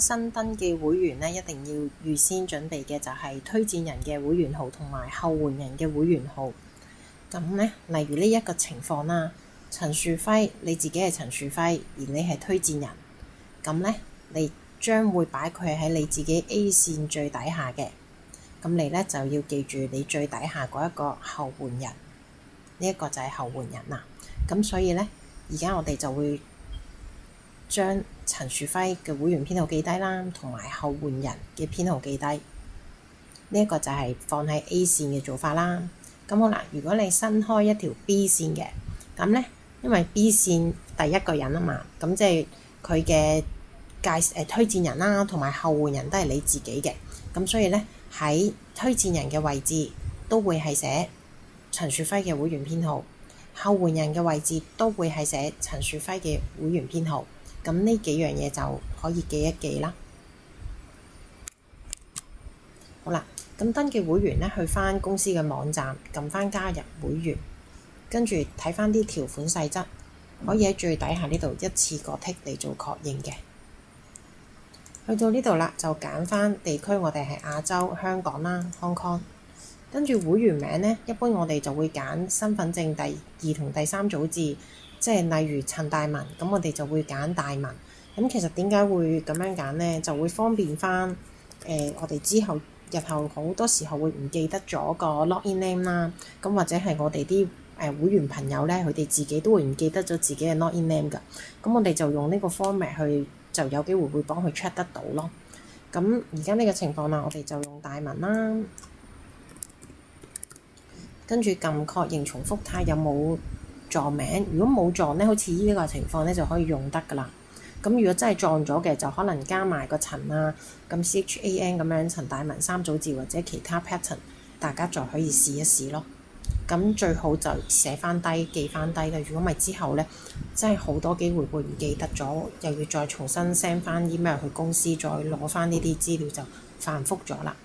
新登記會員咧，一定要預先準備嘅就係推薦人嘅會員號同埋後援人嘅會員號。咁咧，例如呢一個情況啦，陳樹輝你自己係陳樹輝，而你係推薦人，咁咧你將會擺佢喺你自己 A 線最底下嘅。咁你咧就要記住你最底下嗰一個後援人，呢一個就係後援人啦。咁所以咧，而家我哋就會將陳樹輝嘅會員編號記低啦，同埋後援人嘅編號記低。呢一個就係放喺 A 線嘅做法啦。咁好啦，如果你新開一條 B 線嘅，咁咧因為 B 線第一個人啊嘛，咁即係佢嘅推薦人啦，同埋後援人都係你自己嘅。咁所以咧喺推薦人嘅位置都會係寫陳樹輝嘅會員編號，後援人嘅位置都會係寫陳樹輝嘅會員編號。咁呢幾樣嘢就可以記一記啦。好啦，咁登記會員咧，去返公司嘅網站，撳返加入會員，跟住睇返啲條款細則，可以喺最底下呢度一次過剔嚟做確認嘅。去到呢度啦，就揀返地區，我哋係亞洲香港啦 Hong Kong。跟住會員名咧，一般我哋就會揀身份證第2同第3組字。即係例如陳大文，咁我哋就會揀大文。咁其實點解會咁樣揀呢？就會方便翻我哋日後好多時候會唔記得咗個 login name 啦。咁或者係我哋啲會員朋友咧，佢哋自己都會唔記得咗自己嘅 login name 㗎。咁我哋就用呢個 format 去，就有機會會幫佢 check 得到咯。咁而家呢個情況啦，我哋就用大文啦，跟住撳確認重複睇下有冇撞名。如果冇撞咧，好似呢個情況咧就可以用得噶啦。咁如果真係撞咗嘅，就可能加埋個陳啊，咁 CHAN 咁樣陳大文3組字或者其他 pattern， 大家再可以試一試咯。咁最好就寫翻低記翻低嘅。如果唔係之後咧，真係好多機會會唔記得咗，又要再重新 send 翻 email 去公司，再攞翻呢啲資料就繁複咗啦。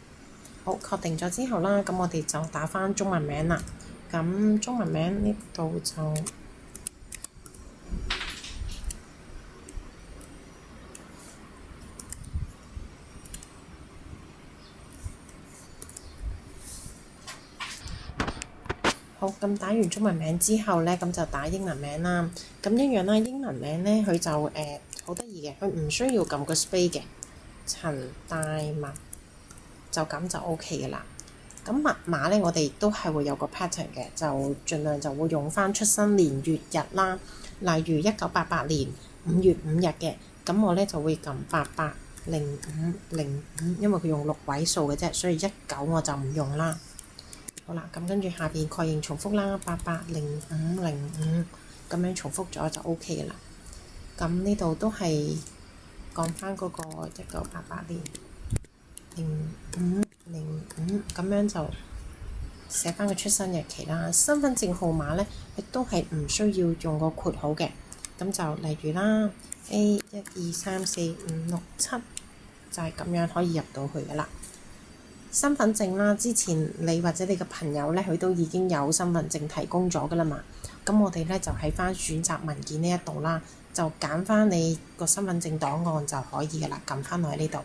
好，確定咗之後啦，咁我哋就打翻中文名啦。咁中文名呢度就好。咁打完中文名之後呢，咁就打英文名啦。咁一樣啦，英文名呢，佢就好得意嘅，佢唔需要撳個 space 嘅，陳大文就咁就 OK 嘅啦。咁密碼咧，我哋都係會有個 pattern 嘅，就盡量就會用翻出生年月日啦。例如1988年5月5日嘅，咁我咧就會撳880505，因為佢用6位數嘅啫，所以19我就唔用啦。好啦，咁跟住下邊確認重複啦，880505咁樣重複咗就 OK 嘅啦。咁呢度都係講翻嗰個1988年0505咁樣就寫翻個出生日期啦。身份證號碼咧，亦都係唔需要用個括號嘅。咁就例如啦 A1234567就係咁樣可以入到去噶啦。身份證啦，之前你或者你嘅朋友咧，佢都已經有身份證提供咗噶啦嘛。咁我哋咧就喺翻選擇文件呢一度啦，就揀翻你個身份證檔案就可以噶啦，撳翻落喺呢度。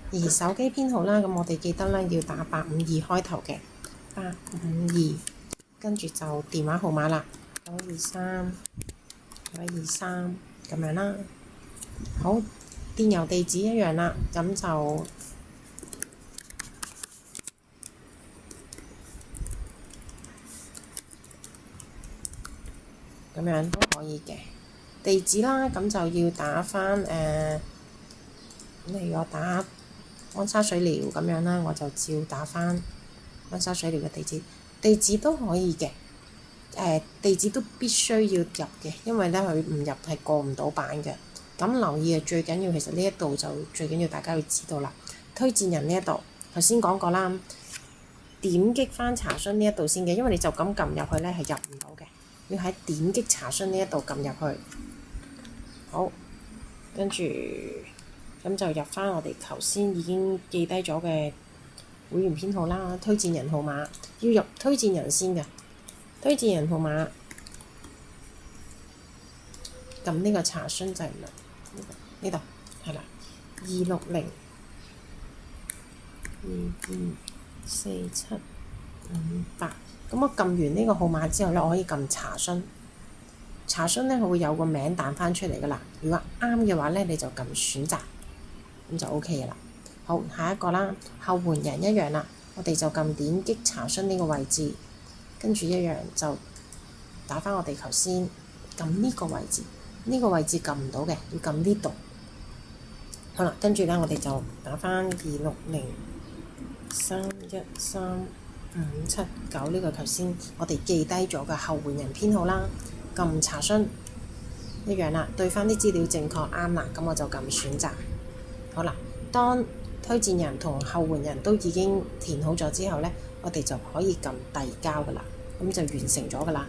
而手機編號啦，咁我哋記得咧要打852開頭嘅852，跟住就電話號碼啦923咁樣啦。好，電郵地址一樣啦，咁就咁樣都可以嘅地址啦。咁就要打翻例如我打安沙水療咁樣啦，我就照打翻安沙水療嘅地址都可以嘅。地址都必須要入嘅，因為咧佢唔入係過唔到版嘅。咁留意最緊要，其實呢一度就最緊要大家要知道啦。推薦人呢一度頭先講過啦，點擊翻查詢呢一度先嘅，因為你就咁撳入去咧係入唔到嘅，要喺點擊查詢呢一度撳入去。好，跟住咁就入翻我哋頭先已經記低咗嘅會員編號啦，推薦人號碼要入推薦人先嘅。推薦人號碼，撳呢個查詢掣啦，呢度係啦， 2602247咁我撳完呢個號碼之後呢，我可以撳查詢。查詢呢，佢會有個名彈翻出嚟噶啦。如果啱嘅話呢，你就撳選擇，咁就 OK 嘅啦。好，下一個啦，後援人一樣啦，我哋就撳點擊查詢呢個位置，跟住一樣就打翻我哋頭先撳呢個位置。呢個位置撳唔到嘅，要撳呢度。好啦，跟住呢，我哋就打翻260313579呢個頭先我哋記低咗嘅後援人編號啦，撳查詢一樣啦，對翻啲資料正確啱啦，咁我就撳選擇。好啦，當推薦人同後援人都已經填好咗之後呢，我哋就可以撳遞交噶啦，咁就完成咗噶啦。